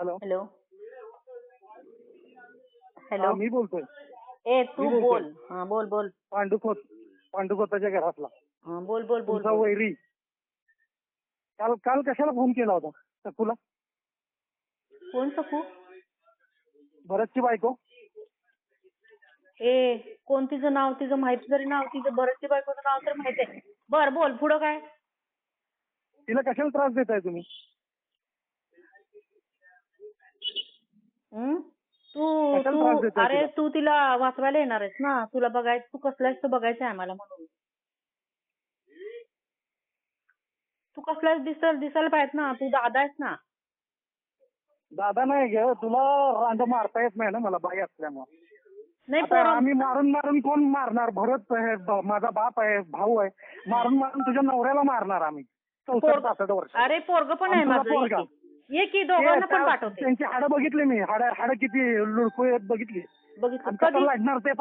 Hello. Hello. हा hello. मी बोलतोय. ए तू मी बोल. बोलतोय. हा बोल बोल. पांडुखोताच्या घरातला हा बोल बोल बोल तुमचा बोल. वैरी. काल काल कशाला फोन केला होता सकूला? कोण सकू? भरतची बायको. ए कोण तिचं नाव? तिचं माहिती जरी नाव तिचं भरतची बायकोचं नाव तर माहिती आहे. बर बोल पुढं काय? तिला कशाला त्रास देताय तुम्ही? तू कशाला तू त्रास देताय अरे तिला? तू तिला वाचवायला येणार आहेस ना? तुला बघायचं, तू कसला आहेस तो बघायचं आहे आम्हाला म्हणून. तू कसला दिसायला पाहिजे ना? तू दादा आहेस ना? दादा नाही ग, तुला रांड मारता येत नाही ना मला बाई असल्यामुळे. नाही आता आम्ही मारून मारून कोण मारणार? भरत आहे, माझा बाप आहे, भाऊ आहे. मारून मारून तुझ्या नवऱ्याला मारणार आम्ही 64-65 वर्ष. अरे पोरग पण आहे माझं. पोरगा. ये की दोघांना पण पाठवते. त्यांची हाडं बघितली मी. हाडं किती लुडकू बघितली. बघितलं कसं कधी? लढणार ते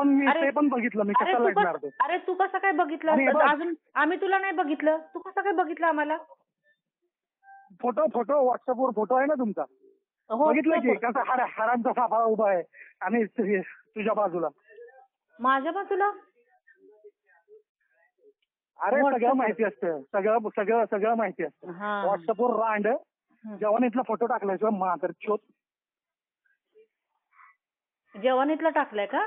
पण बघितलं मी. कसं लढणार ते. अरे तू कसं काय बघितलं? अजून आम्ही तुला नाही बघितलं. तू कसं काय बघितलं आम्हाला? फोटो व्हॉट्सअपवर फोटो आहे ना तुमचा? हो, बघितलं की कसा हाडांचा साफा उभा आहे आणि तुझ्या बाजूला. माझ्या बाजूला? अरे सगळं माहिती असतं. सगळं माहिती असतं. व्हॉट्सअपवर रांड जवानीतला फोटो टाकलाय किंवा मातर चोत. जवानीतला टाकलाय का?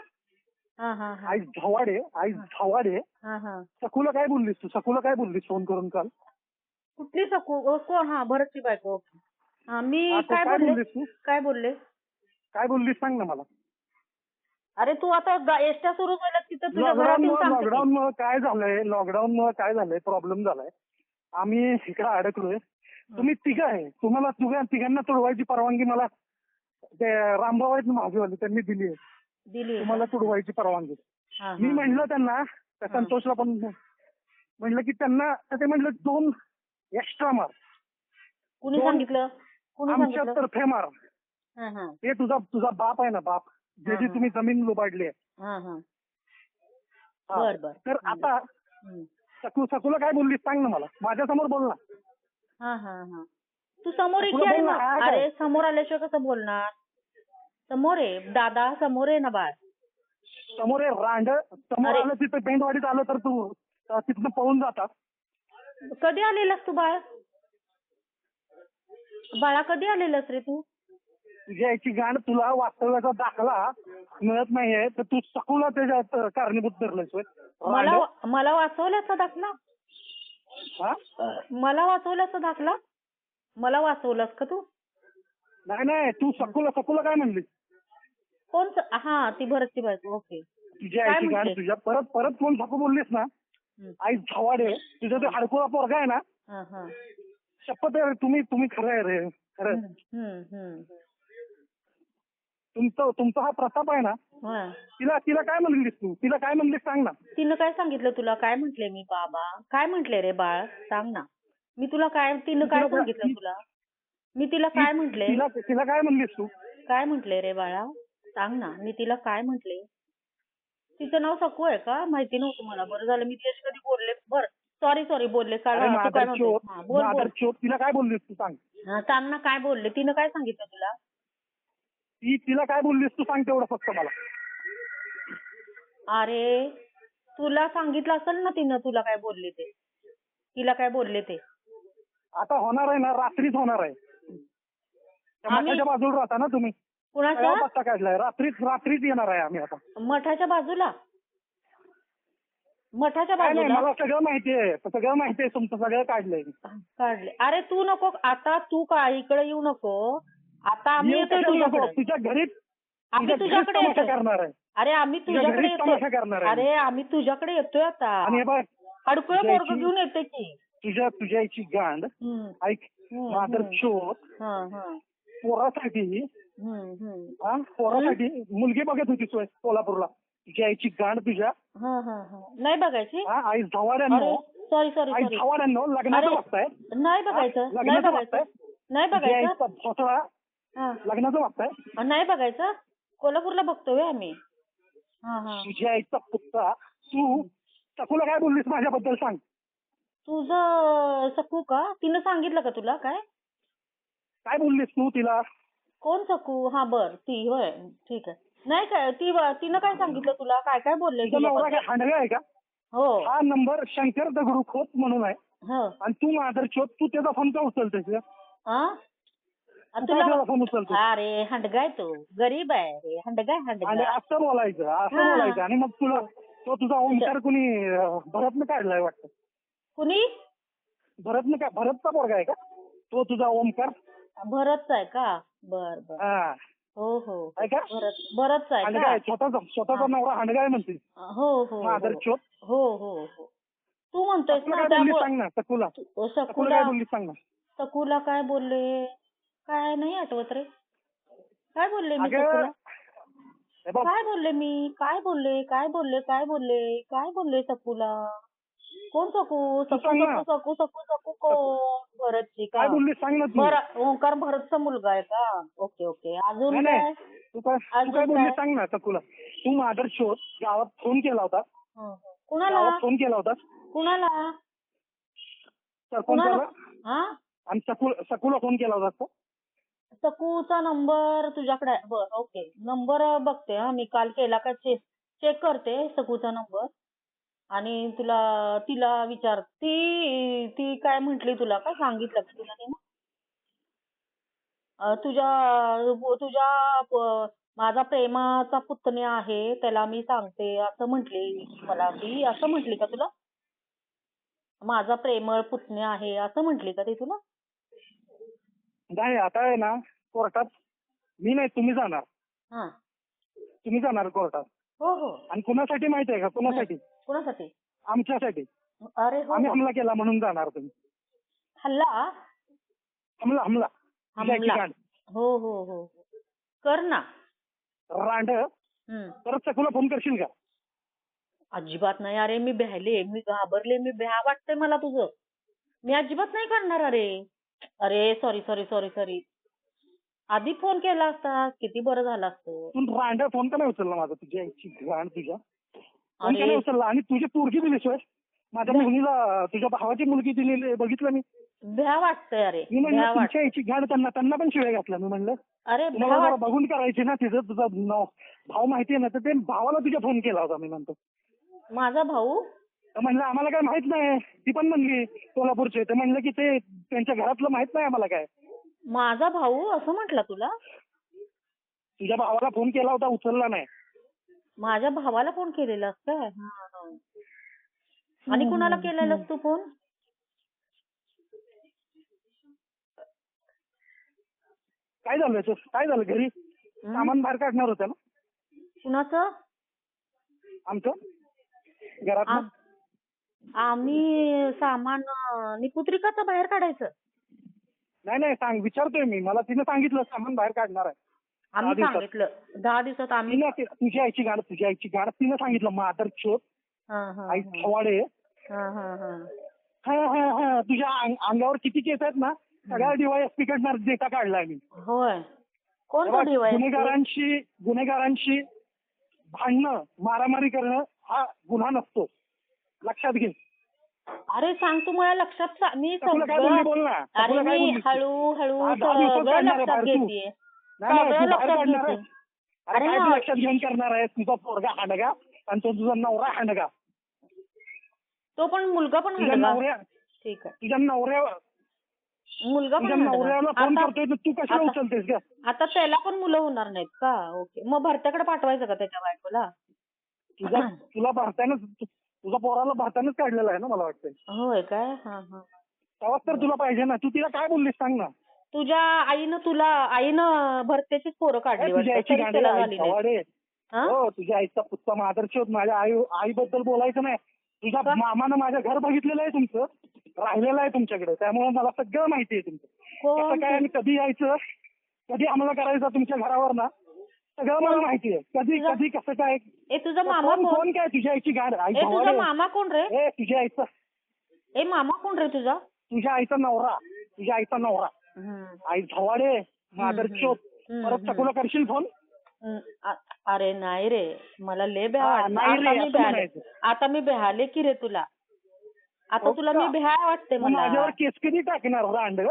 आई झवाडे. सकूला काय बोललीस तू? सकूला काय बोललीस फोन करून काल? कुठली सकू? कोण? हा भरतची बायको. मी काय बोललीस तू? काय बोलले? काय बोललीस सांग ना मला. अरे तू आता एसट्या सुरू झाल्या तिथं तुझ्या घरातून लॉकडाऊनमुळे काय झालंय प्रॉब्लेम झालाय. आम्ही इकडे अडकलोय. तुम्ही तिघ आहे. तुम्हाला तिघांना तुडवायची परवानगी मला ते रामभाऊ आहेत माझेवाले त्यांनी दिली आहे. तुम्हाला तुडवायची परवानगी. मी म्हणलं त्यांना, त्या संतोषला पण म्हणलं की त्यांना ते म्हणलं 2 एक्स्ट्रा मार. कुणी सांगितलं? आमच्यातर्फे मार. ते तुझा बाप आहे ना, बाप जे तुम्ही जमीन लुबाडली आहे. तर आता सकूला काय बोललीस सांग ना मला. माझ्यासमोर बोल ना. तू समोर ये. अरे समोर आल्याशिवाय कसं बोलणार? समोर आहे दादा, समोर आहे ना बाळ. समोर आहे रांड. समोर आलं तिथं बेंडवाडीत आलं तर तू तिथनं पळून जातात. कधी आलेलास तू बाळ? बाळा कधी आलेलास रे तू? तुझ्या याची गाण तुला वास्तव्याचा दाखला मिळत नाहीये तर तू सकूला त्याच्यात कारणीभूत धरलंय. मला वाचवल्याचा दाखला? मला वाचवल्याचा दाखला? मला वाचवलास का तू? नाही तू सकूला काय म्हणली? कोण? ती भरतची बायको. ओके. तुझ्या आईची गाण तुझ्या परत कोण सकू बोललीस ना? आई झवाडे. तुझा तो हडकुळा पोरगा आहे ना? शपथ तुम्ही खरं आहे रे. खरं. तुमचा हा प्रताप आहे ना? तिला काय म्हणलीस तू? तिला काय म्हणलीस सांग ना. तिनं काय सांगितलं तुला? काय म्हटले मी बाबा? काय म्हटले रे बाळ? सांग ना. मी तुला तिनं काय सांगितलं तुला? मी तिला काय म्हटले? तिला काय म्हणलीस तू? काय म्हटले रे बाळा? सांग ना. मी तिला काय म्हटले? तिचं नाव सकू आहे का? माहिती नव्हतं मला. बरं झालं मी तिच्याशी कधी बोलले. बरं सॉरी बोलले. तिला काय बोललीस तू सांग. सांग ना काय बोलले? तिनं काय सांगितलं तुला? तिला काय बोललीस तू सांग तेवढं फक्त मला. अरे तुला सांगितलं असेल ना तिनं तुला काय बोलले ते. तिला काय बोलले ते. आता होणार आहे ना, रात्रीच होणार आहे. मठाच्या बाजूला राहता ना तुम्ही? कुणाच्या? पत्ता काढलाय. रात्रीच येणार आहे आम्ही आता. मठाच्या बाजूला? मला सगळं माहितीये. तुमचं सगळं काढलंय. अरे तू नको आता. तू काय इकडे येऊ नको. आता आम्ही येतोय तुझ्याकडे. तुझ्या घरी आम्ही तुझ्याकडे येतोय. करणार आहे. अरे आम्ही तुझ्याकडे येतोय. अरे आम्ही तुझ्याकडे येतोय आता. हडकुळं पोरगं घेऊन येते की. तुझ्या आईची गांड. ऐक मादर चोत. पोरासाठी मुलगी बघत होती सोलापूरला. तुझ्या आईची गांड तुझ्या. नाही बघायची. आई झवाड्यांनो. सॉरी लग्नाचं बघताय. नाही बघायचं. नाही बघायचं. भोसळा लग्नाचं बघताय. नाही बघायचं. कोल्हापूरला बघतोय आम्ही. तुझ्या आईचा पुत्ता. तू सकूला काय बोललीस माझ्याबद्दल सांग. तुझं सकू का? तिनं सांगितलं का तुला काय? काय बोललीस तू तिला? कोण सकू? हा बर ती होय ठीक आहे. नाही काय तिनं काय सांगितलं तुला? काय काय बोलले तिचा नवरा काय तुझ्याबद्दल? हांडगा आहे का? हो हा नंबर शंकर दगडू खोत म्हणून आहे. हो आणि तू माधरचोद, तू त्याचा फोन का उचलतोस का? हा तू काय तुला त्याचा फोन उचलतोस? अरे हंडगाय तो गरीब आहे रे हंडगाय आणि हंडगा. असं बोलायचं हा. आणि मग तुला तो तुझा ओमकार कुणी भरतनं काढलाय वाटतं. कुणी? भरतचा पोरगा आहे का तो तुझा ओमकार? भरतचा आहे का? बर बर. हा हो हो आहे का? भरतचा आहे हांडगा का? आहे, स्वतःचा नवरा हांडगा आहे म्हणते हो हो माधरचोद. हो हो हो तू म्हणतोयस तुला ना काय बोलली सांग ना सकुला सकुला काय बोलली सांग ना. सकुला काय बोलले? काय नाही आठवत रे. काय बोलले मी अगं सकुला? हे बघ, काय बोलले मी? काय बोलले सकुला? कोण सकू? तू सकू सांग ना. सकू सकू सकू सकू कोण? भरतची का? काय बोलली सांग ना तू. बरं ओंकार भरतचा मुलगा आहे का? Okay okay. अजून नाही काय? तू काय अजून बोलली काय? सांग ना सकुला. तू माधरचोद गावात फोन केला होता. कुणाला? होता कुणाला? सरपंचाला. हा आणि सकुला फोन केला होता. सकूचा नंबर तुझ्याकडे आहे. बर ओके नंबर बघते हा मी काल केला का चेक करते सकूचा नंबर आणि तिला विचार ती काय म्हंटली तुला? काय सांगितलं का तुला तिने? तुझ्या माझा प्रेमाचा पुतण्या आहे त्याला मी सांगते असं म्हंटली मला ती. असं म्हंटली का तुला? माझा प्रेमळ पुतण्या आहे असं म्हंटली का ती तुला? नाही आता आहे ना कोर्टात मी नाही तुम्ही जाणार. हा तुम्ही जाणार कोर्टात. हो हो. आणि कुणासाठी माहिती आहे का? कुणासाठी? आमच्यासाठी. अरे हो आम्ही हो. हमला केला म्हणून जाणार तुम्ही. हल्ला हमला हमला. हो हो हो कर ना. रांड परत सकुला फोन करशील का? अजिबात नाही अरे मी मी घाबरले भ्या वाटतंय मला तुझं. मी अजिबात नाही करणार अरे. अरे सॉरी. आधी फोन केला असता किती बरं झालं असतं. तू रांड फोन का नाही उचलला माझा? तुझ्या आईची घाण तुझ्या. फोन का अरे नाही उचलला? आणि तुझी पोरगी दिलीशिवाय माझ्या मुलीला तुझ्या भावाची मुलगी दिलेली बघितलं मी. भ्या वाटतंय अरे. मी म्हणलं तुमच्या आईची घाण त्यांना पण शिवाय घातला मी म्हणलं. अरे तुम्हाला जरा बघून करायची ना तिचं तुझा भाव माहितीये ना तर ते भावाला तुझ्या फोन केला होता मी म्हणतो. माझा भाऊ? तर म्हणलं आम्हाला काय माहित नाही. ती पण म्हणली सोलापूरचे. ते म्हणलं की ते त्यांच्या घरातलं माहित नाही आम्हाला काय. माझा भाऊ असं म्हटलं तुला? तुझ्या भावाला फोन केला होता उचलला नाही. माझ्या भावाला फोन केलेलास काय? आणि कुणाला केलेलास तू फोन? काय झालं घरी? सामान बाहेर काढणार होतं ना? कुणाचं? आमचं घरात. आम्ही सामान निपुत्रिकाचं बाहेर काढायचं? नाही सांग विचारतोय मी. मला तिने सांगितलं सामान बाहेर काढणार आहे. आम्ही सांगितलं 10 दिवसात आम्ही. तुझी आईची गाड तिने सांगितलं माधरचोद आई थवाडे. तुझ्या अंगावर किती केस आहेत ना सगळ्या DYSP कडनं डेटा काढलाय मी. होय कोण तो DYSP? गुन्हेगारांशी भांडणं मारामारी करणं हा गुन्हा नसतो लक्षात घे. अरे सांग तू मला लक्षात मी तुला काय बोलली बोल ना. अरे मी हळूहळू सगळं लक्षात घेतेय. अरे लक्षात घेऊन करणार आहे. तुझा पोरगा हांडगा आणि तो तुझा नवरा हांडगा. तो पण मुलगा पण हांडगा. ठीक आहे. तुझ्या नवऱ्याला फोन करतोय तर तू कशाला उचलतेस का? आता त्याला पण मुलं होणार नाहीत का? ओके मग भरत्याकडे पाठवायचं का त्याच्या बायकोला? तुझा पोराला भारतानंच काढलेला आहे ना मला वाटतंय. होय काय? तेव्हाच तर तुला पाहिजे ना. तू तिला काय बोललीस सांग ना. तुझ्या आईनं भरत्याचीच पोरं काढली वाटतं. हो तुझ्या आईचा पुत्ता माधरचोद. माझ्या आईबद्दल बोलायचं नाही. तुझ्या मामानं माझं घर बघितलेलं आहे तुमचं. राहिलेलं आहे तुमच्याकडे. त्यामुळे मला सगळं माहिती आहे तुमचं. कसं काय आणि कधी यायचं कधी हमला करायचा तुमच्या घरावर ना सगळं मला माहिती आहे. कधी कसं काय. तुझा मामा कोण काय तुझ्या आईची गाड? तुझा मामा कोण रे? तुझ्या आईचा मामा कोण रे तुझा? तुझ्या आईचा नवरा. आई धवाडे माधरचोद. परत सकुला करशील फोन? अरे नाही रे मला लय भ्या वाटतं. आता मी भ्याले की रे तुला. आता तुला मी भ्या वाटते मला. माझ्यावर केस कधी टाकणार रांड?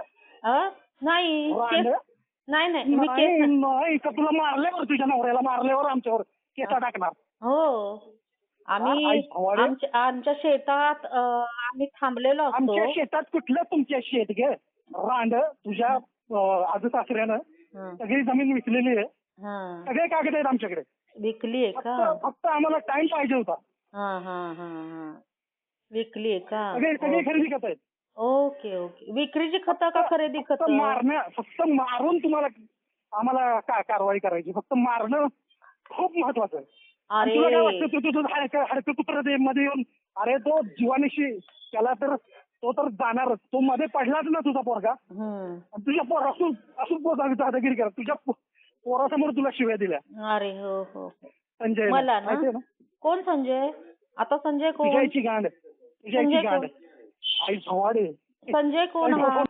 नाही नाही नाही मी केस नाही नाही, का तुला मारल्यावर, तुझ्या नवऱ्याला मारल्यावर आमच्यावर केसा टाकणार. हो आई आम्ही भवाडे. आमच्या शेतात आम्ही थांबलेलो आमच्या असतो. शेतात कुठलं तुमच्या शेत गे रांड तुझ्या आजसासऱ्यानं हं, सगळी जमीन विकलेली आहे. हं. सगळे कागद आहेत आमच्याकडे. विकली आहे फक्त का? फक्त आम्हाला टाइम पाहिजे होता. हा हा हा हा विकली आहे का? सगळे सगळे खरेदी करत आहेत. ओके ओके विक्रीची खतं का खरेदी फक्त खतं? फक्त मारून तुम्हाला आम्हाला कारवाई करायची. फक्त मारणं खूप महत्वाचं आहे. आणि तुला काय अरे वाटतं, तू तुझं हडकं कुत्र मध्ये येऊन, अरे तो जीवानिशी त्याला तर तो तर जाणारच. तो मध्ये पडलाच ना तुझा पोरगा. हम्म. आणि तुझ्या पोर असून दादागिरी करा. तुझ्या पोरासमोर तुला शिव्या दिल्या अरे हो हो हो. संजय. मला ना? माहितीये ना कोण संजय? आता संजय कोण? तुझ्याची गांड. तुझ्याची संजय गांड. कोण? आई भवाडे. संजय कोण आई हा? भवाडे.